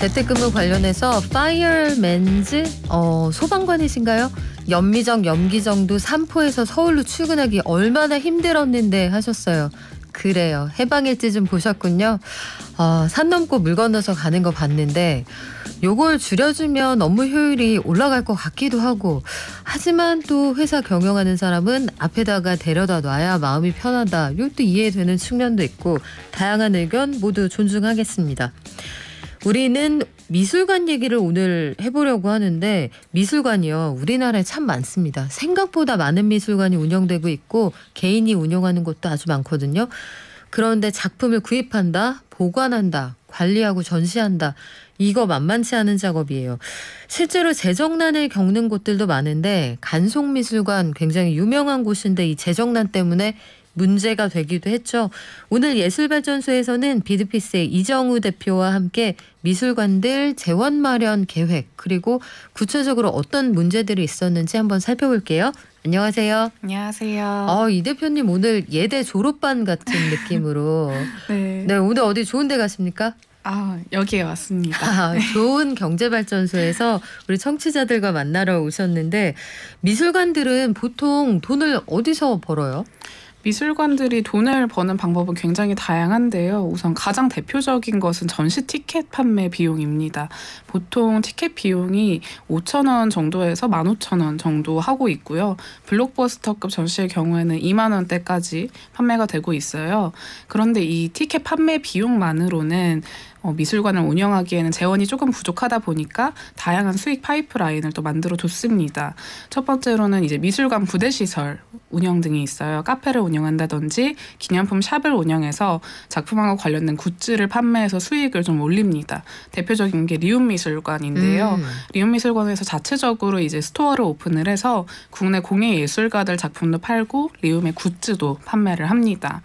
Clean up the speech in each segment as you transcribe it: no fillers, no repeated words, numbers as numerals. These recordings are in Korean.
재택근무 관련해서 파이어맨즈 소방관이신가요? 연미정, 염기정도 삼포에서 서울로 출근하기 얼마나 힘들었는데 하셨어요. 그래요. 해방일지 좀 보셨군요. 산 넘고 물 건너서 가는 거 봤는데 요걸 줄여주면 업무 효율이 올라갈 것 같기도 하고, 하지만 또 회사 경영하는 사람은 앞에다가 데려다 놔야 마음이 편하다. 이것도 이해되는 측면도 있고, 다양한 의견 모두 존중하겠습니다. 우리는 미술관 얘기를 오늘 해보려고 하는데, 미술관이요, 우리나라에 참 많습니다. 생각보다 많은 미술관이 운영되고 있고 개인이 운영하는 곳도 아주 많거든요. 그런데 작품을 구입한다, 보관한다, 관리하고 전시한다, 이거 만만치 않은 작업이에요. 실제로 재정난을 겪는 곳들도 많은데, 간송미술관 굉장히 유명한 곳인데 이 재정난 때문에 문제가 되기도 했죠. 오늘 예술발전소에서는 비드피스의 이정우 대표와 함께 미술관들 재원 마련 계획, 그리고 구체적으로 어떤 문제들이 있었는지 한번 살펴볼게요. 안녕하세요. 안녕하세요. 이 대표님 오늘 예대 졸업반 같은 느낌으로 네, 오늘 어디 좋은 데 가십니까? 여기에 왔습니다. 좋은 경제발전소에서 우리 청취자들과 만나러 오셨는데, 미술관들은 보통 돈을 어디서 벌어요? 미술관들이 돈을 버는 방법은 굉장히 다양한데요. 우선 가장 대표적인 것은 전시 티켓 판매 비용입니다. 보통 티켓 비용이 5,000원 정도에서 15,000원 정도 하고 있고요. 블록버스터급 전시의 경우에는 2만 원대까지 판매가 되고 있어요. 그런데 이 티켓 판매 비용만으로는 미술관을 운영하기에는 재원이 조금 부족하다 보니까 다양한 수익 파이프라인을 또 만들어 뒀습니다. 첫 번째로는 이제 미술관 부대시설 운영 등이 있어요. 카페를 운영한다든지 기념품 샵을 운영해서 작품하고 관련된 굿즈를 판매해서 수익을 좀 올립니다. 대표적인 게 리움미술관인데요. 리움미술관에서 자체적으로 이제 스토어를 오픈을 해서 국내 공예 예술가들 작품도 팔고 리움의 굿즈도 판매를 합니다.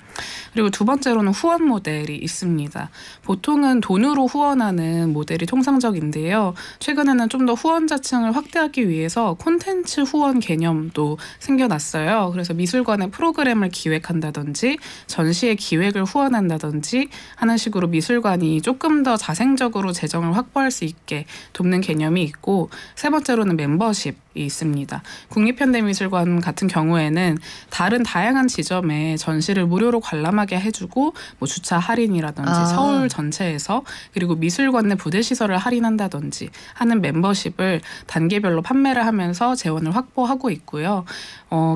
그리고 두 번째로는 후원 모델이 있습니다. 보통은 돈으로 후원하는 모델이 통상적인데요. 최근에는 좀 더 후원자층을 확대하기 위해서 콘텐츠 후원 개념도 생겨났어요. 그래서 미술관의 프로그램을 기획한다든지 전시의 기획을 후원한다든지 하는 식으로 미술관이 조금 더 자생적으로 재정을 확보할 수 있게 돕는 개념이 있고, 세 번째로는 멤버십이 있습니다. 국립현대미술관 같은 경우에는 다른 다양한 지점에 전시를 무료로 관람하게 해주고 주차 할인이라든지 서울 전체에서, 그리고 미술관 내 부대시설을 할인한다든지 하는 멤버십을 단계별로 판매를 하면서 재원을 확보하고 있고요.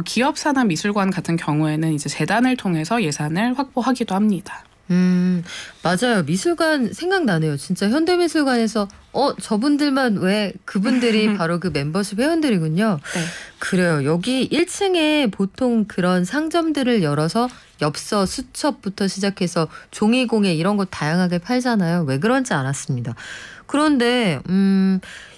기업사나 미술관 같은 경우에는 이제 재단을 통해서 예산을 확보하기도 합니다. 맞아요. 미술관 생각나네요. 진짜 현대미술관에서 저분들만 왜 그분들이 바로 그 멤버십 회원들이군요. 네. 그래요. 여기 1층에 보통 그런 상점들을 열어서 엽서, 수첩부터 시작해서 종이공예 이런 거 다양하게 팔잖아요. 왜 그런지 알았습니다. 그런데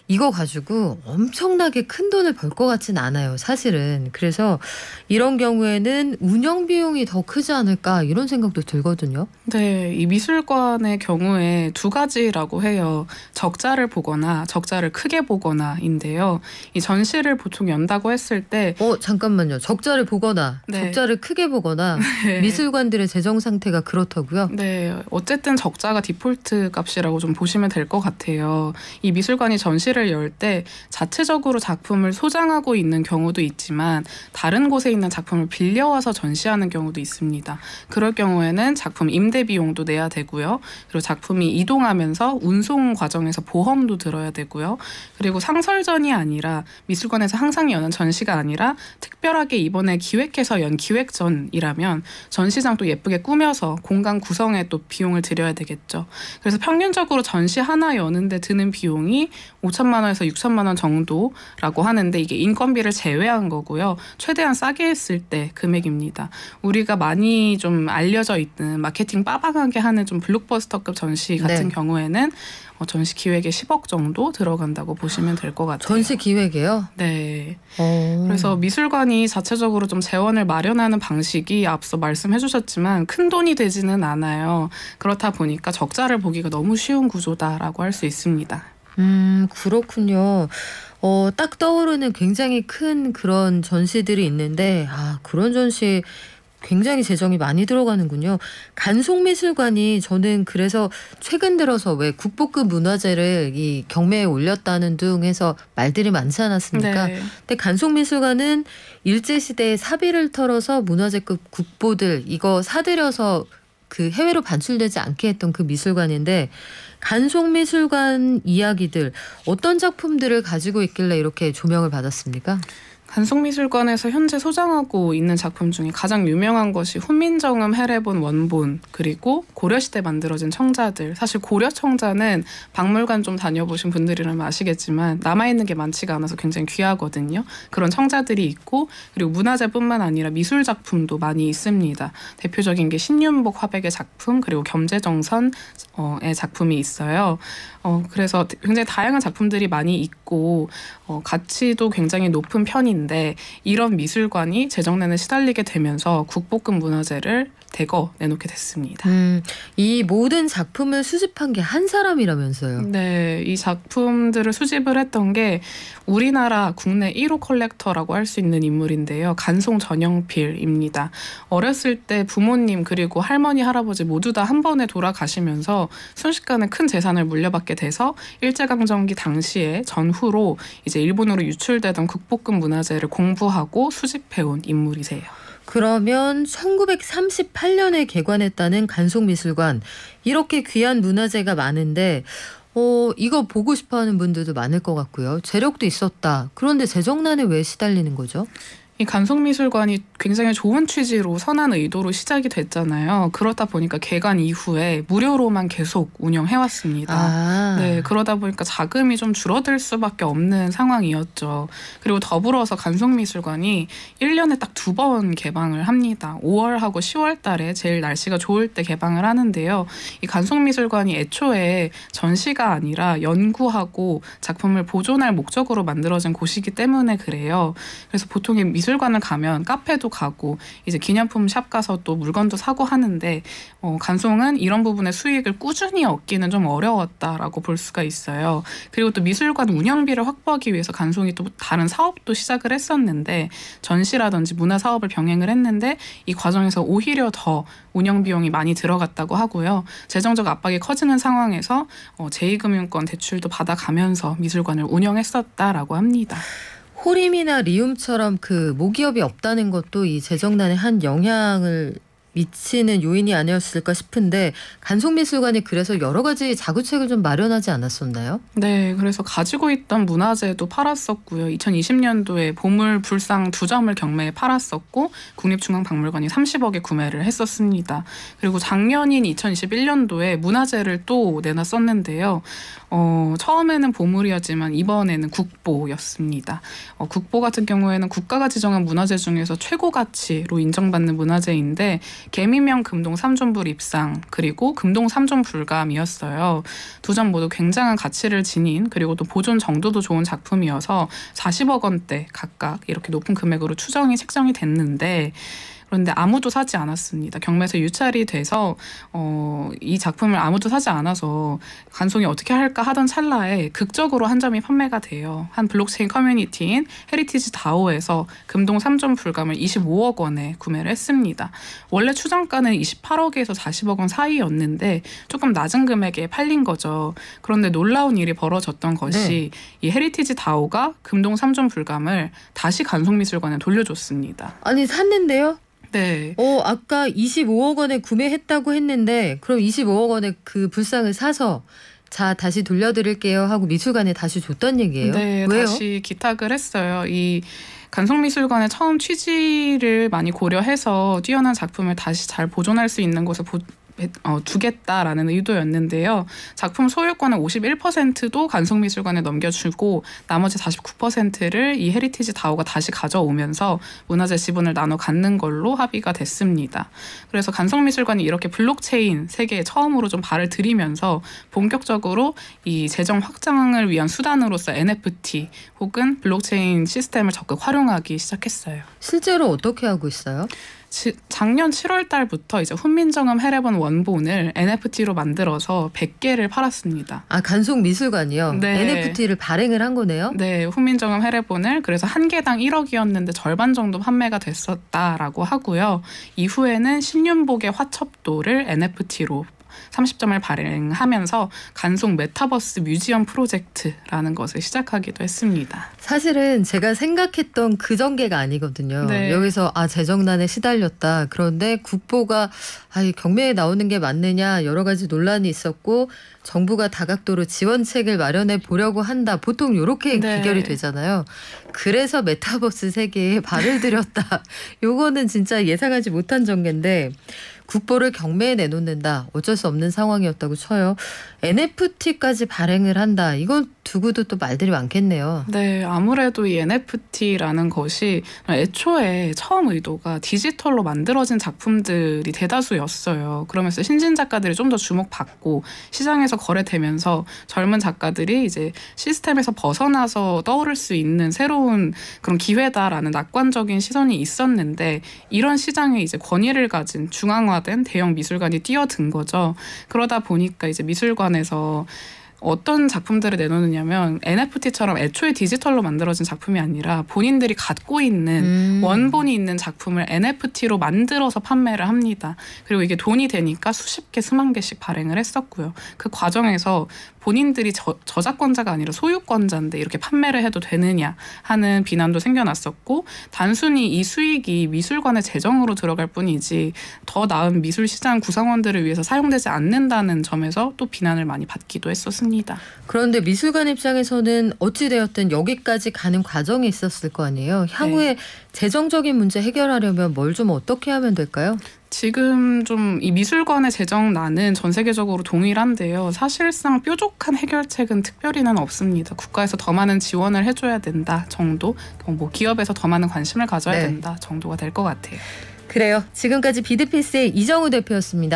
이거 가지고 엄청나게 큰 돈을 벌 것 같진 않아요, 사실은. 그래서 이런 경우에는 운영 비용이 더 크지 않을까, 이런 생각도 들거든요. 네, 이 미술관의 경우에 두 가지라고 해요. 적자를 보거나 적자를 크게 보거나인데요. 이 전시를 보통 연다고 했을 때 잠깐만요. 적자를 보거나 적자를 크게 보거나 미술관들의 재정 상태가 그렇다고요? 네, 어쨌든 적자가 디폴트 값이라고 좀 보시면 될 것 같아요. 이 미술관이 전시를 열 때 자체적으로 작품을 소장하고 있는 경우도 있지만 다른 곳에 있는 작품을 빌려와서 전시하는 경우도 있습니다. 그럴 경우에는 작품 임대 비용도 내야 되고요. 그리고 작품이 이동하면서 운송 과정에서 보험도 들어야 되고요. 그리고 상설전이 아니라, 미술관에서 항상 여는 전시가 아니라 특별하게 이번에 기획해서 연 기획전이라면 전시장도 예쁘게 꾸며서 공간 구성에 또 비용을 들여야 되겠죠. 그래서 평균적으로 전시 하나 여는데 드는 비용이 5천만 원에서 6천만 원 정도라고 하는데, 이게 인건비를 제외한 거고요. 최대한 싸게 했을 때 금액입니다. 우리가 많이 좀 알려져 있는 마케팅 빠방하게 하는 좀 블록버스터급 전시 같은 경우에는 전시 기획에 10억 정도 들어간다고 보시면 될 것 같아요. 전시 기획에요? 네. 그래서 미술관이 자체적으로 좀 재원을 마련하는 방식이 앞서 말씀해 주셨지만 큰 돈이 되지는 않아요. 그렇다 보니까 적자를 보기가 너무 쉬운 구조다라고 할 수 있습니다. 그렇군요. 딱 떠오르는 굉장히 큰 그런 전시들이 있는데, 그런 전시 굉장히 재정이 많이 들어가는군요. 간송미술관이 저는 그래서 최근 들어서 왜 국보급 문화재를 이 경매에 올렸다는 둥 해서 말들이 많지 않았습니까? 네. 근데 간송미술관은 일제시대에 사비를 털어서 문화재급 국보들 이거 사들여서 그 해외로 반출되지 않게 했던 그 미술관인데 간송미술관 이야기들 어떤 작품들을 가지고 있길래 이렇게 조명을 받았습니까? 간송미술관에서 현재 소장하고 있는 작품 중에 가장 유명한 것이 훈민정음 해례본 원본 그리고 고려시대 만들어진 청자들. 사실 고려 청자는 박물관 좀 다녀보신 분들이라면 아시겠지만 남아있는 게 많지가 않아서 굉장히 귀하거든요. 그런 청자들이 있고 그리고 문화재뿐만 아니라 미술 작품도 많이 있습니다. 대표적인 게 신윤복 화백의 작품 그리고 겸재정선의 작품이 있어요. 그래서 굉장히 다양한 작품들이 많이 있고 가치도 굉장히 높은 편인데 이런 미술관이 재정난에 시달리게 되면서 국보급 문화재를 대거 내놓게 됐습니다. 이 모든 작품을 수집한 게 한 사람이라면서요. 네, 이 작품들을 수집을 했던 게 우리나라 국내 1호 컬렉터라고 할 수 있는 인물인데요. 간송 전영필입니다. 어렸을 때 부모님 그리고 할머니, 할아버지 모두 다 한 번에 돌아가시면서 순식간에 큰 재산을 물려받게 돼서 일제강점기 당시에 전후로 이제 일본으로 유출되던 국보급 문화재를 공부하고 수집해온 인물이세요. 그러면 1938년에 개관했다는 간송미술관 이렇게 귀한 문화재가 많은데 이거 보고 싶어하는 분들도 많을 것 같고요. 재력도 있었다. 그런데 재정난에 왜 시달리는 거죠? 이 간송미술관이 굉장히 좋은 취지로 선한 의도로 시작이 됐잖아요. 그렇다 보니까 개관 이후에 무료로만 계속 운영해왔습니다. 네, 그러다 보니까 자금이 좀 줄어들 수밖에 없는 상황이었죠. 그리고 더불어서 간송미술관이 1년에 딱 2번 개방을 합니다. 5월하고 10월 달에 제일 날씨가 좋을 때 개방을 하는데요. 이 간송미술관이 애초에 전시가 아니라 연구하고 작품을 보존할 목적으로 만들어진 곳이기 때문에 그래요. 그래서 보통 미술관을 가면 카페도 가고 이제 기념품 샵 가서 또 물건도 사고 하는데 간송은 이런 부분의 수익을 꾸준히 얻기는 좀 어려웠다라고 볼 수가 있어요. 그리고 또 미술관 운영비를 확보하기 위해서 간송이 또 다른 사업도 시작을 했었는데 전시라든지 문화 사업을 병행을 했는데 이 과정에서 오히려 더 운영 비용이 많이 들어갔다고 하고요. 재정적 압박이 커지는 상황에서 제2금융권 대출도 받아가면서 미술관을 운영했었다라고 합니다. 호림이나 리움처럼 그 모기업이 없다는 것도 이 재정난에 한 영향을 미치는 요인이 아니었을까 싶은데 간송미술관이 그래서 여러 가지 자구책을 좀 마련하지 않았었나요? 네, 그래서 가지고 있던 문화재도 팔았었고요. 2020년도에 보물 불상 2점을 경매에 팔았었고 국립중앙박물관이 30억에 구매를 했었습니다. 그리고 작년인 2021년도에 문화재를 또 내놨었는데요. 처음에는 보물이었지만 이번에는 국보였습니다. 국보 같은 경우에는 국가가 지정한 문화재 중에서 최고 가치로 인정받는 문화재인데 개미명 금동 3존불 입상 그리고 금동 3존 불감이었어요. 2점 모두 굉장한 가치를 지닌 그리고 또 보존 정도도 좋은 작품이어서 40억 원대 각각 이렇게 높은 금액으로 책정이 됐는데 그런데 아무도 사지 않았습니다. 경매에서 유찰이 돼서 이 작품을 아무도 사지 않아서 간송이 어떻게 할까 하던 찰나에 극적으로 한 점이 판매가 돼요. 한 블록체인 커뮤니티인 헤리티지 다오에서 금동 3점 불감을 25억 원에 구매를 했습니다. 원래 추정가는 28억에서 40억 원 사이였는데 조금 낮은 금액에 팔린 거죠. 그런데 놀라운 일이 벌어졌던 것이 이 헤리티지 다오가 금동 3점 불감을 다시 간송미술관에 돌려줬습니다. 아니 샀는데요? 네. 아까 25억 원에 구매했다고 했는데 그럼 25억 원에 그 불상을 사서 자 다시 돌려드릴게요 하고 미술관에 다시 줬던 얘기예요? 네. 왜요? 다시 기탁을 했어요. 이 간송미술관의 처음 취지를 많이 고려해서 뛰어난 작품을 다시 잘 보존할 수 있는 곳에 두겠다라는 의도였는데요. 작품 소유권의 51%도 간송미술관에 넘겨주고 나머지 49%를 이 헤리티지 다오가 다시 가져오면서 문화재 지분을 나눠 갖는 걸로 합의가 됐습니다. 그래서 간송미술관이 이렇게 블록체인 세계에 처음으로 좀 발을 들이면서 본격적으로 이 재정 확장을 위한 수단으로서 NFT 혹은 블록체인 시스템을 적극 활용하기 시작했어요. 실제로 어떻게 하고 있어요? 작년 7월 달부터 이제 훈민정음 해례본 원본을 NFT로 만들어서 100개를 팔았습니다. 아, 간송미술관이요? 네. NFT를 발행을 한 거네요? 네, 훈민정음 해례본을 그래서 한 개당 1억이었는데 절반 정도 판매가 됐었다라고 하고요. 이후에는 신윤복의 화첩도를 NFT로 30점을 발행하면서 간송 메타버스 뮤지엄 프로젝트라는 것을 시작하기도 했습니다. 사실은 제가 생각했던 그 전개가 아니거든요. 네. 여기서 재정난에 시달렸다. 그런데 국보가 경매에 나오는 게 맞느냐 여러 가지 논란이 있었고 정부가 다각도로 지원책을 마련해 보려고 한다. 보통 이렇게 네. 기결이 되잖아요. 그래서 메타버스 세계에 발을 들였다. 요거는 진짜 예상하지 못한 전개인데 국보를 경매에 내놓는다. 어쩔 수 없는 상황이었다고 쳐요. NFT까지 발행을 한다. 이건 두고도 또 말들이 많겠네요. 네, 아무래도 이 NFT라는 것이 애초에 처음 의도가 디지털로 만들어진 작품들이 대다수였어요. 그러면서 신진 작가들이 좀 더 주목받고 시장에서 거래되면서 젊은 작가들이 이제 시스템에서 벗어나서 떠오를 수 있는 새로운 그런 기회다라는 낙관적인 시선이 있었는데 이런 시장에 이제 권위를 가진 중앙화된 대형 미술관이 뛰어든 거죠. 그러다 보니까 이제 미술관에서 어떤 작품들을 내놓느냐면 NFT처럼 애초에 디지털로 만들어진 작품이 아니라 본인들이 갖고 있는 원본이 있는 작품을 NFT로 만들어서 판매를 합니다. 그리고 이게 돈이 되니까 수십 개, 수만 개씩 발행을 했었고요. 그 과정에서 본인들이 저작권자가 아니라 소유권자인데 이렇게 판매를 해도 되느냐 하는 비난도 생겨났었고 단순히 이 수익이 미술관의 재정으로 들어갈 뿐이지 더 나은 미술 시장 구성원들을 위해서 사용되지 않는다는 점에서 또 비난을 많이 받기도 했었습니다. 그런데 미술관 입장에서는 어찌되었든 여기까지 가는 과정이 있었을 거 아니에요. 향후에 재정적인 문제 해결하려면 뭘 좀 어떻게 하면 될까요? 지금 좀 이 미술관의 재정난은 전 세계적으로 동일한데요. 사실상 뾰족한 해결책은 특별히는 없습니다. 국가에서 더 많은 지원을 해줘야 된다 정도, 뭐 기업에서 더 많은 관심을 가져야 된다 정도가 될 것 같아요. 그래요. 지금까지 비드피스의 이정우 대표였습니다.